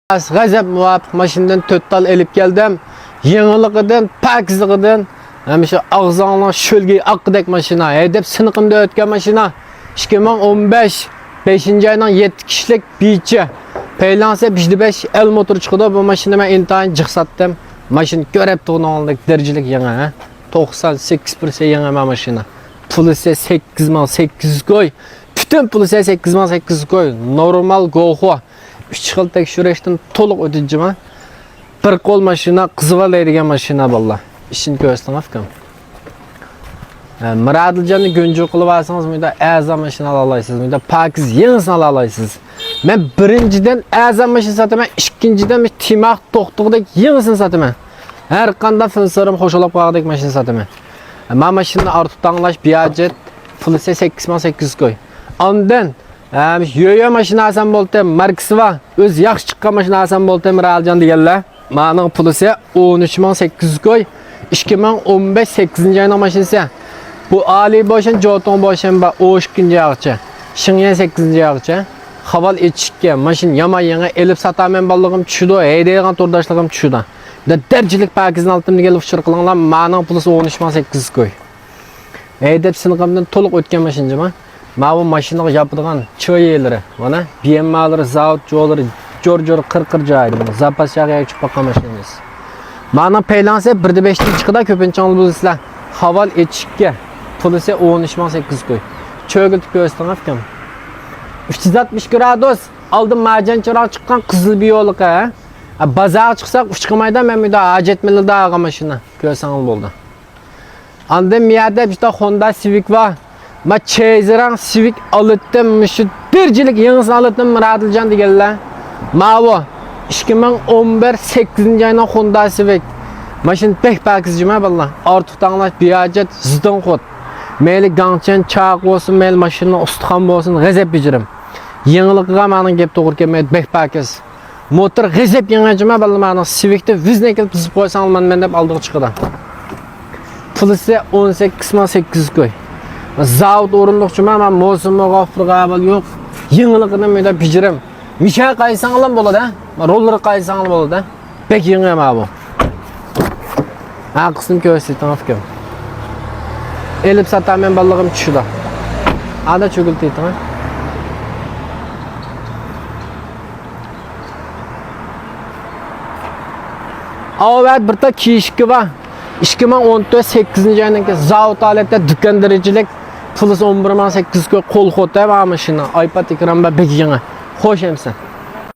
Gazap muvafiq maşinadan 4 tal elip geldim. Yenilig'idan, pakizlig'idan, hem şu ağzına şölge aqdek maşina, hedep sınıqımda ötken maşina. 2015 5. aydan 7 kişilik biçi. Peylansa 5 el motor çıkıdı. Bu maşını ben intayin cık sattım. Maşın görep tuğun oğundaki dericilik yana. 98% yana maşina. Pulu ise 8 mal 800 koy. Bütün pulu ise 8 mal 800 koy. Normal gohu. 3 yıl tekşüreçten toluk ödeyeceğim. Bir kol maşina, kızıvalaydigan maşina valla. İşini göstereyim afkam. Miradilcan'ı güncü kılıp alsanız mıydı? Azam maşina alaysınız mıydı? Pakiz yenisini alaysınız. Ben birinciden azam maşina satıyorum. İkinciden bir timaq toqtuqdek yenisini satıyorum. Her kanda fınsarım hoşolap qağdek maşina satıyorum. Ben maşinini artık tanlaş biyajet. Fılise 8 koy. Ondan yoyo maşina alsam bolta markası var. Öz yaxşı çıqqan maşina alsam bolta Miradilcan deganlar. Ma'nın pulisi 13.800 koy. 2015 8. ayının maşinası. Bu Ali boşan, Jotong boşan ba o 2. ayıqçı. Şingen 8. ayıqçı. Haval etişikke maşin yama yana elip satamen balligim tushdi. Heydegan turdaşligim tushdi. Da dercilik pakizini altımda gelip uçur qılыңlar. Ma'nın pulisi 13.800 koy. Heydep sınıqımdan toluq ötken maşinjima. Ma bu maşinaga yapıdığan çöy yerleri. Mana BMW'ları, zavod jo'lari jor qirqir joydi. Zapas yağıya çıkıp bakan maşinamiz. Ma'nın peylansa 1.5 çıkıda köpincha olib bo'lsizlar. Haval etishikka pulisi 13.800 koy. Çögültüp göstereyim afkam. 360 gradus aldım macan çırak çıkan kızıl bir yoluk ha. Bazağa çıksak uçkamaydan ben müda acetmeli dağa maşina göstereyim oldu. Andım miyade işte Honda Civic var. Ma Chaser'an Civic alıttım şu dercilik yenisini alıttım Miradilcan deganlar. Ma bu 2011 8. ayına Honda Civic. Maşin pek pakizcime valla. Artık tanlaş biyajet zıdın kod. Meyli gangçen çağ olsun, meyli maşinle ustaxan olsun, gazep bicirim. Yenilikga ma'nın gep to'g'ri kelmaydi, bek pakiz. Motor gazep yengajime valla ma'nın Civic'te vizne kelib tuzib qo'ysam olman men deb aldığı chiqadi. Pulisi 18.800 koy. Zavod o'rindiqchima men mavsumga g'ofirga bal yo'q. Yeniligini men deb bicirim. Misha qaysan ham bo'ladi, roller qaysan ham bo'ladi. Bek yengi ama bu. Ha qism ko'rsatdim afkam. Elip satamen balligim tushdi. Ada cho'giltaydi ha. Avval bir ta kiyishki va 2014 8. ayındaki zavod aletde dükkan derecelik plus 11.800 qo'l xota va mashina iPad ekran va bek yangi. Xo'sh emsan.